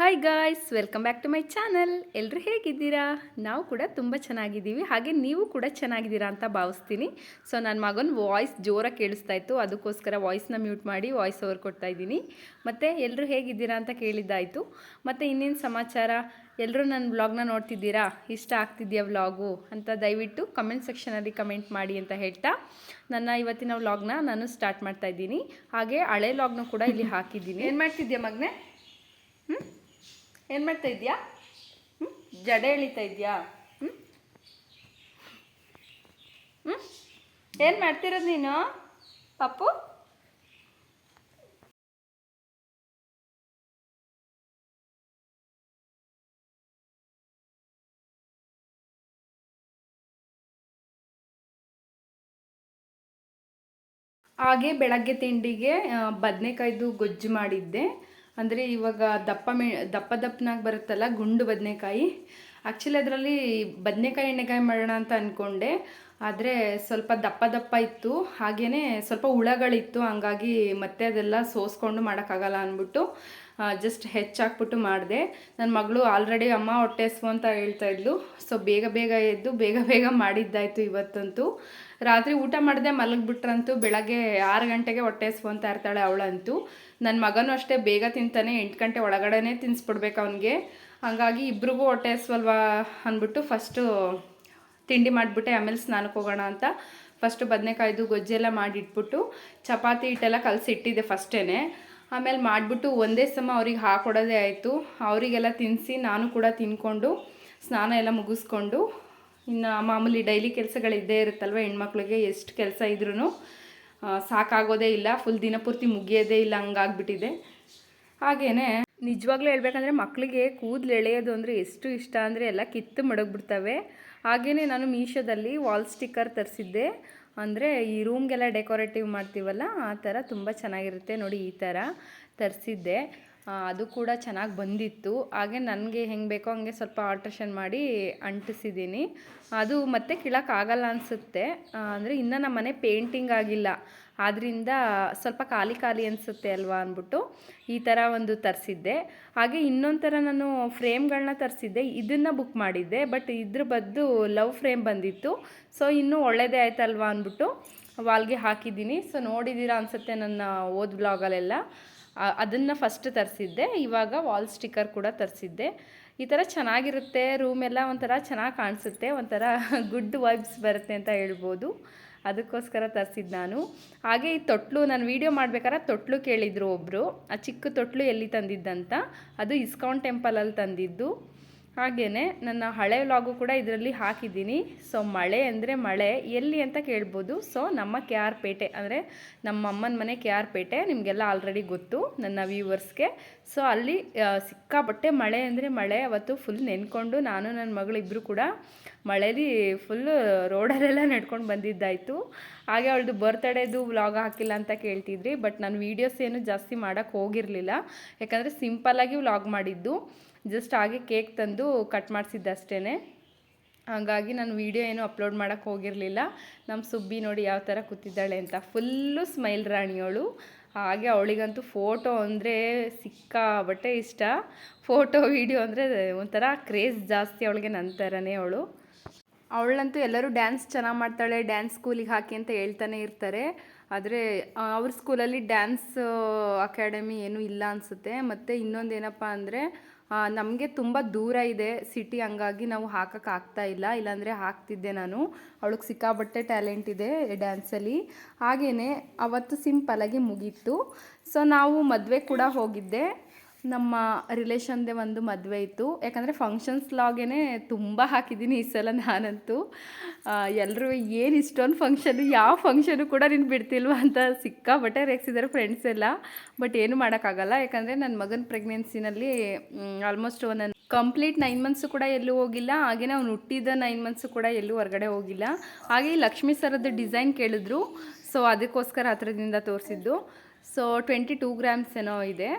Hi guys, welcome back to my channel. ಎಲ್ಲರೂ ಹೇಗಿದ್ದೀರಾ? ನಾವು ಕೂಡ ತುಂಬ ಚೆನ್ನಾಗಿದ್ದೀವಿ, ಹಾಗೆ ನೀವು ಕೂಡ ಚೆನ್ನಾಗಿದ್ದೀರಾ ಅಂತ ಭಾವಿಸ್ತೀನಿ. ಸೊ ನನ್ನ ಮಗನ ವಾಯ್ಸ್ ಜೋರಾಗಿ ಕೇಳಿಸ್ತಾ ಇತ್ತು, ಅದಕ್ಕೋಸ್ಕರ ವಾಯ್ಸ್ನ ಮ್ಯೂಟ್ ಮಾಡಿ ವಾಯ್ಸ್ ಓವರ್ ಕೊಡ್ತಾ ಇದ್ದೀನಿ. ಮತ್ತು ಎಲ್ಲರೂ ಹೇಗಿದ್ದೀರಾ ಅಂತ ಕೇಳಿದ್ದಾಯಿತು. ಮತ್ತು ಇನ್ನೇನು ಸಮಾಚಾರ? ಎಲ್ಲರೂ ನನ್ನ ವ್ಲಾಗ್ನ ನೋಡ್ತಿದ್ದೀರಾ? ಇಷ್ಟ ಆಗ್ತಿದೆಯಾ ವ್ಲಾಗು ಅಂತ ದಯವಿಟ್ಟು ಕಮೆಂಟ್ ಸೆಕ್ಷನಲ್ಲಿ ಕಮೆಂಟ್ ಮಾಡಿ ಅಂತ ಹೇಳ್ತಾ ನನ್ನ ಇವತ್ತಿನ ವ್ಲಾಗ್ನ ನಾನು ಸ್ಟಾರ್ಟ್ ಮಾಡ್ತಾ ಇದ್ದೀನಿ. ಹಾಗೆ ಹಳೆ ವ್ಲಾಗ್ನ ಕೂಡ ಇಲ್ಲಿ ಹಾಕಿದ್ದೀನಿ. ಏನು ಮಾಡ್ತಿದ್ಯಾ ಮಗನೇ? ಏನು ಮಾಡ್ತಾ ಇದೆಯಾ? ಜಡೆ ಎಳಿತಾ ಇದೆಯಾ? ಏನು ಮಾಡ್ತಿರೋದು ನೀನು ಪಪ್ಪು? ಹಾಗೆ ಬೆಳಗ್ಗೆ ತಿಂಡಿಗೆ ಬದನೆಕಾಯ್ದು ಗೊಜ್ಜು ಮಾಡಿದ್ದೆ. ಅಂದರೆ ಇವಾಗ ದಪ್ಪನಾಗಿ ಬರುತ್ತಲ್ಲ ಗುಂಡು ಬದನೆಕಾಯಿ. ಆ್ಯಕ್ಚುಲಿ ಅದರಲ್ಲಿ ಬದನೆಕಾಯಿ ಎಣ್ಣೆಕಾಯಿ ಮಾಡೋಣ ಅಂತ ಅಂದ್ಕೊಂಡೆ, ಆದರೆ ಸ್ವಲ್ಪ ದಪ್ಪ ಇತ್ತು, ಹಾಗೆಯೇ ಸ್ವಲ್ಪ ಹುಳಗಳಿತ್ತು. ಹಂಗಾಗಿ ಮತ್ತೆ ಅದೆಲ್ಲ ಸೋಸ್ಕೊಂಡು ಮಾಡೋಕ್ಕಾಗಲ್ಲ ಅಂದ್ಬಿಟ್ಟು ಜಸ್ಟ್ ಹೆಚ್ಚಾಕ್ಬಿಟ್ಟು ಮಾಡಿದೆ. ನನ್ನ ಮಗಳು ಆಲ್ರೆಡಿ ಅಮ್ಮ ಹೊಟ್ಟೆ ಹಸ್ವು ಅಂತ ಹೇಳ್ತಾಯಿದ್ಲು. ಸೊ ಬೇಗ ಎದ್ದು ಬೇಗ ಮಾಡಿದ್ದಾಯಿತು ಇವತ್ತಂತೂ. ರಾತ್ರಿ ಊಟ ಮಾಡಿದೆ ಮಲಗಿಬಿಟ್ರಂತೂ ಬೆಳಗ್ಗೆ 6 ಗಂಟೆಗೆ ಹೊಟ್ಟೆ ಹಸ್ವು ಅಂತ ಇರ್ತಾಳೆ ಅವಳಂತೂ. ನನ್ನ ಮಗನೂ ಅಷ್ಟೇ ಬೇಗ ತಿಂತಾನೆ, 8 ಗಂಟೆ ಒಳಗಡೆ ತಿನ್ನಿಸ್ಬಿಡ್ಬೇಕು ಅವನಿಗೆ. ಹಾಗಾಗಿ ಇಬ್ರಿಗೂ ಹೊಟ್ಟೆ ಹಸ್ವಲ್ವಾ ಅಂದ್ಬಿಟ್ಟು ಫಸ್ಟು ತಿಂಡಿ ಮಾಡಿಬಿಟ್ಟೆ, ಆಮೇಲೆ ಸ್ನಾನಕ್ಕೆ ಹೋಗೋಣ ಅಂತ ಫಸ್ಟು ಬದನೆಕಾಯ್ದು ಗೊಜ್ಜೆಲ್ಲ ಮಾಡಿಟ್ಬಿಟ್ಟು ಚಪಾತಿ ಹಿಟ್ಟೆಲ್ಲ ಕಲಸಿಟ್ಟಿದ್ದೆ ಫಸ್ಟೇ. ಆಮೇಲೆ ಮಾಡಿಬಿಟ್ಟು ಒಂದೇ ಸಮ ಅವ್ರಿಗೆ ಹಾಕೊಡೋದೇ ಆಯಿತು. ಅವರಿಗೆಲ್ಲ ತಿನ್ನಿಸಿ ನಾನು ಕೂಡ ತಿನ್ಕೊಂಡು ಸ್ನಾನ ಎಲ್ಲ ಮುಗಿಸ್ಕೊಂಡು, ಇನ್ನು ಮಾಮೂಲಿ ಡೈಲಿ ಕೆಲಸಗಳಿದ್ದೇ ಇರುತ್ತಲ್ವ ಹೆಣ್ಮಕ್ಳಿಗೆ. ಎಷ್ಟು ಕೆಲಸ ಇದ್ರೂ ಸಾಕಾಗೋದೇ ಇಲ್ಲ, ಫುಲ್ ದಿನಪೂರ್ತಿ ಮುಗಿಯೋದೇ ಇಲ್ಲ, ಹಂಗಾಗ್ಬಿಟ್ಟಿದೆ. ಹಾಗೆಯೇ ನಿಜವಾಗ್ಲೂ ಹೇಳ್ಬೇಕಂದ್ರೆ ಮಕ್ಕಳಿಗೆ ಕೂದಲು ಎಳೆಯೋದು ಅಂದರೆ ಎಷ್ಟು ಇಷ್ಟ ಅಂದರೆ ಎಲ್ಲ ಕಿತ್ತು ಮಡಗ್ಬಿಡ್ತವೆ. ಹಾಗೆಯೇ ನಾನು ಮೀಶೋದಲ್ಲಿ ವಾಲ್ ಸ್ಟಿಕ್ಕರ್ ತರಿಸಿದ್ದೆ. ಅಂದರೆ ಈ ರೂಮ್ಗೆಲ್ಲ ಡೆಕೋರೇಟಿವ್ ಮಾಡ್ತೀವಲ್ಲ ಆ ಥರ ತುಂಬ ಚೆನ್ನಾಗಿರುತ್ತೆ ನೋಡಿ. ಈ ಥರ ತರಿಸಿದ್ದೆ, ಅದು ಕೂಡ ಚೆನ್ನಾಗಿ ಬಂದಿತ್ತು. ಹಾಗೆ ನನಗೆ ಹೆಂಗೆ ಬೇಕೋ ಹಂಗೆ ಸ್ವಲ್ಪ ಆಲ್ಟ್ರೇಷನ್ ಮಾಡಿ ಅಂಟಿಸಿದ್ದೀನಿ. ಅದು ಮತ್ತೆ ಕೀಳೋಕ್ಕಾಗಲ್ಲ ಅನಿಸುತ್ತೆ, ಅಂದರೆ ಇನ್ನೂ ನಮ್ಮ ಮನೆ ಪೇಂಟಿಂಗ್ ಆಗಿಲ್ಲ, ಆದ್ದರಿಂದ ಸ್ವಲ್ಪ ಖಾಲಿ ಅನಿಸುತ್ತೆ ಅಲ್ವಾ ಅಂದ್ಬಿಟ್ಟು ಈ ಥರ ಒಂದು ತರಿಸಿದ್ದೆ. ಹಾಗೆ ಇನ್ನೊಂದು ಥರ ನಾನು ಫ್ರೇಮ್ಗಳನ್ನ ತರಿಸಿದ್ದೆ, ಇದನ್ನು ಬುಕ್ ಮಾಡಿದ್ದೆ. ಬಟ್ ಇದ್ರ ಬದ್ದು ಲವ್ ಫ್ರೇಮ್ ಬಂದಿತ್ತು. ಸೊ ಇನ್ನೂ ಒಳ್ಳೆಯದೇ ಆಯ್ತಲ್ವಾ ಅಂದ್ಬಿಟ್ಟು ವಾಲ್ಗೆ ಹಾಕಿದ್ದೀನಿ. ಸೊ ನೋಡಿದ್ದೀರಾ ಅನಿಸುತ್ತೆ ನನ್ನ ಓದ್ ಬ್ಲಾಗಲ್ಲೆಲ್ಲ. ಅದನ್ನು ಫಸ್ಟ್ ತರಿಸಿದ್ದೆ, ಇವಾಗ ವಾಲ್ ಸ್ಟಿಕ್ಕರ್ ಕೂಡ ತರಿಸಿದ್ದೆ. ಈ ಥರ ಚೆನ್ನಾಗಿರುತ್ತೆ, ರೂಮೆಲ್ಲ ಒಂಥರ ಚೆನ್ನಾಗಿ ಕಾಣಿಸುತ್ತೆ, ಒಂಥರ ಗುಡ್ ವೈಬ್ಸ್ ಬರುತ್ತೆ ಅಂತ ಹೇಳ್ಬೋದು. ಅದಕ್ಕೋಸ್ಕರ ತರಿಸಿದ್ದು ನಾನು. ಹಾಗೆ ಈ ತೊಟ್ಲು ನಾನು ವೀಡಿಯೋ ಮಾಡ್ಬೇಕಾದ್ರೆ ತೊಟ್ಲು ಕೇಳಿದರು ಒಬ್ಬರು, ಆ ಚಿಕ್ಕ ತೊಟ್ಲು ಎಲ್ಲಿ ತಂದಿದ್ದಂತ. ಅದು ಇಸ್ಕಾನ್ ಟೆಂಪಲಲ್ಲಿ ತಂದಿದ್ದು. ಹಾಗೆಯೇ ನನ್ನ ಹಳೆ ವ್ಲಾಗು ಕೂಡ ಇದರಲ್ಲಿ ಹಾಕಿದ್ದೀನಿ. ಸೊ ಮಳೆ ಅಂದರೆ ಮಳೆ ಎಲ್ಲಿ ಅಂತ ಕೇಳ್ಬೋದು. ಸೊ ನಮ್ಮ KR ಪೇಟೆ, ಅಂದರೆ ನಮ್ಮ ಅಮ್ಮನ ಮನೆ KR ಪೇಟೆ, ನಿಮಗೆಲ್ಲ ಆಲ್ರೆಡಿ ಗೊತ್ತು ನನ್ನ ವ್ಯೂವರ್ಸ್ಗೆ. ಸೊ ಅಲ್ಲಿ ಸಿಕ್ಕಾಪಟ್ಟೆ ಮಳೆ ಅಂದರೆ ಮಳೆ. ಅವತ್ತು ಫುಲ್ ನೆನ್ಕೊಂಡು ನಾನು ನನ್ನ ಮಗಳಿಬ್ಬರು ಕೂಡ ಮಳೇಲಿ ಫುಲ್ಲು ರೋಡಲ್ಲೆಲ್ಲ ನಡ್ಕೊಂಡು ಬಂದಿದ್ದಾಯಿತು. ಹಾಗೆ ಅವಳದು ಬರ್ತ್ಡೇದು ವ್ಲಾಗ್ ಹಾಕಿಲ್ಲ ಅಂತ ಕೇಳ್ತಿದ್ರಿ. ಬಟ್ ನಾನು ವೀಡಿಯೋಸ್ ಏನು ಜಾಸ್ತಿ ಮಾಡೋಕ್ಕೆ ಹೋಗಿರಲಿಲ್ಲ, ಯಾಕಂದರೆ ಸಿಂಪಲ್ಲಾಗಿ ವ್ಲಾಗ್ ಮಾಡಿದ್ದು. ಜಸ್ಟ್ ಹಾಗೆ ಕೇಕ್ ತಂದು ಕಟ್ ಮಾಡಿಸಿದ್ದಷ್ಟೇ. ಹಾಗಾಗಿ ನಾನು ವೀಡಿಯೋ ಏನು ಅಪ್ಲೋಡ್ ಮಾಡೋಕ್ಕೆ ಹೋಗಿರಲಿಲ್ಲ. ನಮ್ಮ ಸುಬ್ಬಿ ನೋಡಿ ಯಾವ ಥರ ಕೂತಿದ್ದಾಳೆ ಅಂತ, ಫುಲ್ಲು ಸ್ಮೈಲ್ ರಾಣಿಯವಳು. ಹಾಗೆ ಅವಳಿಗಂತೂ ಫೋಟೋ ಅಂದರೆ ಸಿಕ್ಕಾಬಟ್ಟೆ ಇಷ್ಟ. ಫೋಟೋ ವೀಡಿಯೋ ಅಂದರೆ ಒಂಥರ ಕ್ರೇಜ್ ಜಾಸ್ತಿ ಅವಳಿಗೆ, ನನ್ನ ಥರನೇ ಅವಳಂತೂ ಎಲ್ಲರೂ ಡ್ಯಾನ್ಸ್ ಚೆನ್ನಾಗಿ ಮಾಡ್ತಾಳೆ, ಡ್ಯಾನ್ಸ್ ಸ್ಕೂಲಿಗೆ ಹಾಕಿ ಅಂತ ಹೇಳ್ತಾನೆ ಇರ್ತಾರೆ. ಆದರೆ ಅವ್ರ ಸ್ಕೂಲಲ್ಲಿ ಡ್ಯಾನ್ಸ್ ಅಕಾಡೆಮಿ ಏನೂ ಇಲ್ಲ ಅನಿಸುತ್ತೆ. ಮತ್ತು ಇನ್ನೊಂದು ಏನಪ್ಪ ಅಂದರೆ ನಮಗೆ ತುಂಬ ದೂರ ಇದೆ ಸಿಟಿ, ಹಂಗಾಗಿ ನಾವು ಹಾಕೋಕ್ಕಾಗ್ತಾ ಇಲ್ಲ. ಇಲ್ಲಾಂದರೆ ಹಾಕ್ತಿದ್ದೆ ನಾನು. ಅವಳಿಗೆ ಸಿಕ್ಕಾಬಟ್ಟೆ ಟ್ಯಾಲೆಂಟ್ ಇದೆ ಡ್ಯಾನ್ಸಲ್ಲಿ. ಹಾಗೆಯೇ ಅವತ್ತು ಸಿಂಪಲ್ಲಾಗಿ ಮುಗೀತು. ಸೊ ನಾವು ಮದುವೆ ಕೂಡ ಹೋಗಿದ್ದೆ. ನಮ್ಮ ರಿಲೇಷನ್ದೇ ಒಂದು ಮದುವೆ ಇತ್ತು. ಯಾಕಂದರೆ ಫಂಕ್ಷನ್ಸ್ ವ್ಲಾಗೇ ತುಂಬ ಹಾಕಿದ್ದೀನಿ ಈ ಸಲ ನಾನಂತೂ. ಎಲ್ಲರೂ ಏನು ಇಷ್ಟೊಂದು ಫಂಕ್ಷನು, ಯಾವ ಫಂಕ್ಷನು ಕೂಡ ನೀನು ಬಿಡ್ತಿಲ್ವ ಅಂತ ಸಿಕ್ಕಾಬಟ್ಟೆ ರೇಗಿಸಿದ್ದಾರೆ ಫ್ರೆಂಡ್ಸ್ ಎಲ್ಲ. ಬಟ್ ಏನು ಮಾಡೋಕ್ಕಾಗಲ್ಲ, ಯಾಕಂದರೆ ನನ್ನ ಮಗನ ಪ್ರೆಗ್ನೆನ್ಸಿನಲ್ಲಿ ಆಲ್ಮೋಸ್ಟ್ ಒಂದು ಕಂಪ್ಲೀಟ್ 9 ಮಂತ್ಸು ಕೂಡ ಎಲ್ಲೂ ಹೋಗಿಲ್ಲ. ಹಾಗೆಯೇ ಅವ್ನು ಹುಟ್ಟಿದ 9 ಮಂತ್ಸು ಕೂಡ ಎಲ್ಲೂ ಹೊರಗಡೆ ಹೋಗಿಲ್ಲ. ಹಾಗೆ ಈ ಲಕ್ಷ್ಮೀ ಸರದ ಡಿಸೈನ್ ಕೇಳಿದ್ರು, ಸೊ ಅದಕ್ಕೋಸ್ಕರ ಹತ್ರದಿಂದ ತೋರಿಸಿದ್ದು. ಸೊ 22 ಗ್ರಾಮ್ಸ್ ಏನೋ ಇದೆ,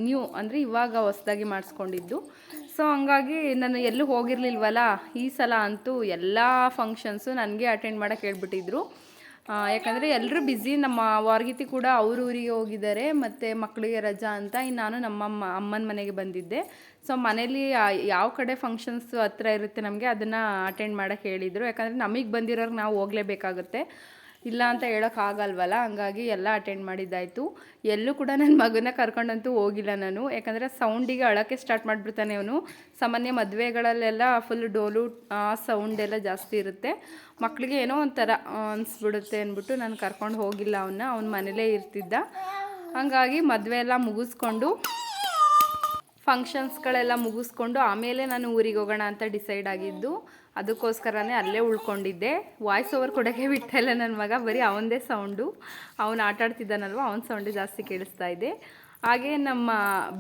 ನ್ಯೂ ಅಂದರೆ ಇವಾಗ ಹೊಸದಾಗಿ ಮಾಡಿಸ್ಕೊಂಡಿದ್ದು. ಸೊ ಹಂಗಾಗಿ ನಾನು ಎಲ್ಲೂ ಹೋಗಿರಲಿಲ್ವಲ್ಲ, ಈ ಸಲ ಅಂತೂ ಎಲ್ಲ ಫಂಕ್ಷನ್ಸು ನನಗೆ ಅಟೆಂಡ್ ಮಾಡೋಕ್ಕೆ ಹೇಳ್ಬಿಟ್ಟಿದ್ರು. ಯಾಕಂದರೆ ಎಲ್ಲರೂ ಬ್ಯುಸಿ. ನಮ್ಮ ವಾರ್ಗಿತಿ ಕೂಡ ಅವ್ರ ಊರಿಗೆ ಹೋಗಿದ್ದಾರೆ, ಮತ್ತು ಮಕ್ಕಳಿಗೆ ರಜಾ ಅಂತ. ಇನ್ನು ನಾನು ನಮ್ಮ ಅಮ್ಮನ ಮನೆಗೆ ಬಂದಿದ್ದೆ. ಸೊ ಮನೇಲಿ ಯಾವ ಕಡೆ ಫಂಕ್ಷನ್ಸ್ ಹತ್ರ ಇರುತ್ತೆ ನಮಗೆ ಅದನ್ನು ಅಟೆಂಡ್ ಮಾಡೋಕ್ಕೆ ಹೇಳಿದರು. ಯಾಕಂದರೆ ನಮಗೆ ಬಂದಿರೋರು ನಾವು ಹೋಗಲೇಬೇಕಾಗುತ್ತೆ, ಇಲ್ಲ ಅಂತ ಹೇಳೋಕ್ಕಾಗಲ್ವಲ್ಲ. ಹಂಗಾಗಿ ಎಲ್ಲ ಅಟೆಂಡ್ ಮಾಡಿದ್ದಾಯಿತು. ಎಲ್ಲೂ ಕೂಡ ನನ್ನ ಮಗನ ಕರ್ಕೊಂಡಂತೂ ಹೋಗಿಲ್ಲ ನಾನು, ಯಾಕಂದರೆ ಸೌಂಡಿಗೆ ಅಳೋಕ್ಕೆ ಸ್ಟಾರ್ಟ್ ಮಾಡಿಬಿಡ್ತಾನೆ ಅವನು. ಸಾಮಾನ್ಯ ಮದುವೆಗಳಲ್ಲೆಲ್ಲ ಫುಲ್ ಡೋಲು ಸೌಂಡೆಲ್ಲ ಜಾಸ್ತಿ ಇರುತ್ತೆ, ಮಕ್ಕಳಿಗೆ ಏನೋ ಒಂಥರ ಅನಿಸ್ಬಿಡುತ್ತೆ ಅಂದ್ಬಿಟ್ಟು ನಾನು ಕರ್ಕೊಂಡು ಹೋಗಿಲ್ಲ ಅವನ ಮನೇಲೇ ಇರ್ತಿದ್ದ. ಹಾಗಾಗಿ ಮದುವೆ ಎಲ್ಲ ಮುಗಿಸ್ಕೊಂಡು ಫಂಕ್ಷನ್ಸ್ಗಳೆಲ್ಲ ಮುಗಿಸ್ಕೊಂಡು ಆಮೇಲೆ ನಾನು ಊರಿಗೆ ಹೋಗೋಣ ಅಂತ ಡಿಸೈಡ್ ಆಗಿದ್ದು. ಅದಕ್ಕೋಸ್ಕರನೇ ಅಲ್ಲೇ ಉಳ್ಕೊಂಡಿದ್ದೆ. ವಾಯ್ಸ್ ಓವರ್ ಕೊಡೋಕ್ಕೆ ಬಿಟ್ಟಿಲ್ಲ ನನ್ನ ಮಗ, ಬರೀ ಅವನದೇ ಸೌಂಡು. ಅವನು ಆಟಾಡ್ತಿದ್ದಾನಲ್ವ, ಅವನ ಸೌಂಡೇ ಜಾಸ್ತಿ ಕೇಳಿಸ್ತಾ ಇದೆ. ಹಾಗೆ ನಮ್ಮ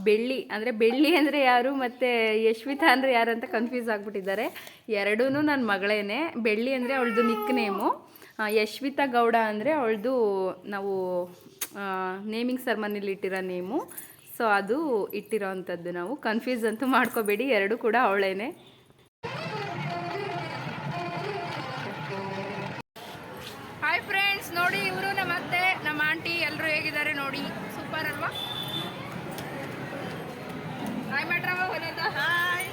ಬೆಳ್ಳಿ ಅಂದರೆ ಯಾರು ಮತ್ತು ಯಶ್ವಿತಾ ಅಂದರೆ ಯಾರು ಅಂತ ಕನ್ಫ್ಯೂಸ್ ಆಗಿಬಿಟ್ಟಿದ್ದಾರೆ. ಎರಡೂ ನನ್ನ ಮಗಳೇನೆ. ಬೆಳ್ಳಿ ಅಂದರೆ ಅವಳದು ನಿಕ್ ನೇಮು, ಯಶ್ವಿತಾ ಗೌಡ ಅಂದರೆ ಅವಳದು ನಾವು ನೇಮಿಂಗ್ ಸೆರ್ಮನಿಲಿ ಇಟ್ಟಿರೋ ನೇಮು. ಸೊ ಅದು ಇಟ್ಟಿರೋ ಅಂಥದ್ದು. ನಾವು ಕನ್ಫ್ಯೂಸ್ ಅಂತೂ ಮಾಡ್ಕೋಬೇಡಿ, ಎರಡೂ ಕೂಡ ಅವಳೇನೆ. ಹಾಯ್ ಫ್ರೆಂಡ್ಸ್, ನೋಡಿ ಇವರು ನಮ್ಮ ಅತ್ತೆ, ನಮ್ಮ ಆಂಟಿ ಎಲ್ಲರೂ ಹೇಗಿದ್ದಾರೆ ನೋಡಿ. ಸೂಪರ್ ಅಲ್ವಾ? ಹಾಯ್ ಮಾಡ್ರವ ಹೊಲದ. ಹಾಯ್.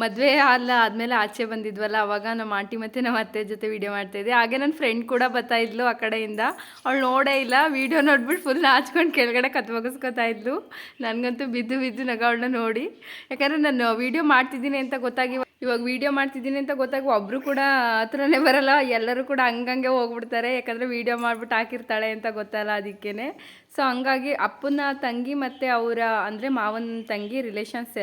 ಮದುವೆ ಆದಮೇಲೆ ಆಚೆ ಬಂದಿದ್ವಲ್ಲ, ಅವಾಗ ನಮ್ಮ ಆಂಟಿ ಮತ್ತು ನಮ್ಮ ಅತ್ತೆ ಜೊತೆ ವೀಡಿಯೋ ಮಾಡ್ತಾಯಿದ್ದೆ. ಹಾಗೆ ನನ್ನ ಫ್ರೆಂಡ್ ಕೂಡ ಬರ್ತಾಯಿದ್ಲು ಆ ಕಡೆಯಿಂದ. ಅವಳು ನೋಡೇ ಇಲ್ಲ, ವೀಡಿಯೋ ನೋಡ್ಬಿಟ್ಟು ಫುಲ್ ನಾಚ್ಕೊಂಡು ಕೆಳಗಡೆ ಕತ್ಬಗಸ್ಕೊತಾ ಇದ್ಲು. ನನಗಂತೂ ಬಿದ್ದು ನಗ ಅವಳನ್ನ ನೋಡಿ. ಯಾಕಂದರೆ ನಾನು ವೀಡಿಯೋ ಮಾಡ್ತಿದ್ದೀನಿ ಅಂತ ಗೊತ್ತಾಗಿ, ಇವಾಗ ವೀಡಿಯೋ ಮಾಡ್ತಿದ್ದೀನಿ ಅಂತ ಗೊತ್ತಾಗಿ ಒಬ್ಬರು ಕೂಡ ಹತ್ರನೇ ಬರಲ್ಲ, ಎಲ್ಲರೂ ಕೂಡ ಹಂಗಂಗೆ ಹೋಗ್ಬಿಡ್ತಾರೆ. ಯಾಕಂದರೆ ವೀಡಿಯೋ ಮಾಡಿಬಿಟ್ಟು ಹಾಕಿರ್ತಾಳೆ ಅಂತ ಗೊತ್ತಲ್ಲ, ಅದಕ್ಕೇ. ಸೊ ಹಂಗಾಗಿ ಅಪ್ಪನ ತಂಗಿ ಮತ್ತು ಅವರ ಅಂದರೆ ಮಾವನ ತಂಗಿ ರಿಲೇಷನ್ಸ್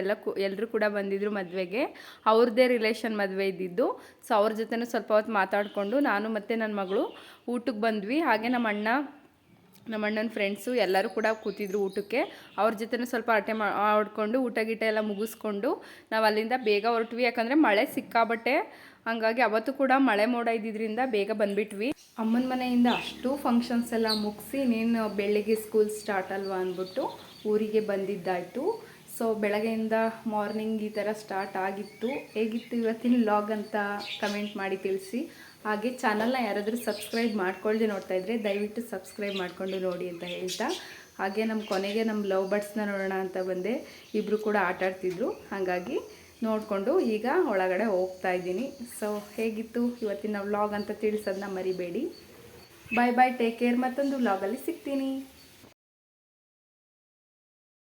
ಎಲ್ಲರೂ ಕೂಡ ಬಂದಿದ್ದರು ಮದುವೆಗೆ. ಅವ್ರದ್ದೇ ರಿಲೇಷನ್ ಮದುವೆ ಇದ್ದಿದ್ದು. ಸೊ ಅವ್ರ ಜೊತೆನೂ ಸ್ವಲ್ಪ ಹೊತ್ತು ಮಾತಾಡಿಕೊಂಡು ನಾನು ಮತ್ತು ನನ್ನ ಮಗಳು ಊಟಕ್ಕೆ ಬಂದ್ವಿ. ಹಾಗೆ ನಮ್ಮ ಅಣ್ಣನ ಫ್ರೆಂಡ್ಸು ಎಲ್ಲರೂ ಕೂಡ ಕೂತಿದ್ರು ಊಟಕ್ಕೆ. ಅವ್ರ ಜೊತೆನೂ ಸ್ವಲ್ಪ ಆಡ್ಕೊಂಡು ಊಟ ಗೀಟ ಎಲ್ಲ ಮುಗಿಸ್ಕೊಂಡು ನಾವು ಅಲ್ಲಿಂದ ಬೇಗ ಹೊರಟ್ವಿ. ಯಾಕಂದರೆ ಮಳೆ ಸಿಕ್ಕಾಬಟ್ಟೆ, ಹಂಗಾಗಿ ಅವತ್ತು ಕೂಡ ಮಳೆ ಮೋಡ ಇದ್ದಿದ್ದರಿಂದ ಬೇಗ ಬಂದುಬಿಟ್ವಿ. ಅಮ್ಮನ ಮನೆಯಿಂದ ಅಷ್ಟು ಫಂಕ್ಷನ್ಸ್ ಎಲ್ಲ ಮುಗಿಸಿ ನೀನು ಬೆಳಿಗ್ಗೆ ಸ್ಕೂಲ್ ಸ್ಟಾರ್ಟ್ ಅಲ್ವಾ ಅಂದ್ಬಿಟ್ಟು ಊರಿಗೆ ಬಂದಿದ್ದಾಯಿತು. ಸೊ ಬೆಳಗ್ಗೆಯಿಂದ ಮಾರ್ನಿಂಗ್ ಈ ಥರ ಸ್ಟಾರ್ಟ್ ಆಗಿತ್ತು. ಹೇಗಿತ್ತು ಇವತ್ತಿನ ವ್ಲಾಗ್ ಅಂತ ಕಮೆಂಟ್ ಮಾಡಿ ತಿಳಿಸಿ. ಹಾಗೆ ಚಾನಲ್ನ ಯಾರಾದರೂ ಸಬ್ಸ್ಕ್ರೈಬ್ ಮಾಡ್ಕೊಳ್ಳದೆ ನೋಡ್ತಾ ಇದ್ದರೆ ದಯವಿಟ್ಟು ಸಬ್ಸ್ಕ್ರೈಬ್ ಮಾಡಿಕೊಂಡು ನೋಡಿ ಅಂತ ಹೇಳ್ತಾ, ಹಾಗೆ ಕೊನೆಗೆ ನಮ್ಮ ಲವ್ ಬರ್ಡ್ಸ್ನ ನೋಡೋಣ ಅಂತ ಬಂದೆ. ಇಬ್ಬರು ಕೂಡ ಆಟಾಡ್ತಿದ್ರು, ಹಾಗಾಗಿ ನೋಡಿಕೊಂಡು ಈಗ ಒಳಗಡೆ ಹೋಗ್ತಾ ಇದ್ದೀನಿ. ಸೊ ಹೇಗಿತ್ತು ಇವತ್ತಿನ ವ್ಲಾಗ್ ಅಂತ ತಿಳಿಸೋದನ್ನ ಮರಿಬೇಡಿ. ಬಾಯ್ ಬಾಯ್, ಟೇಕ್ ಕೇರ್. ಮತ್ತೊಂದು ವ್ಲಾಗಲ್ಲಿ ಸಿಗ್ತೀನಿ.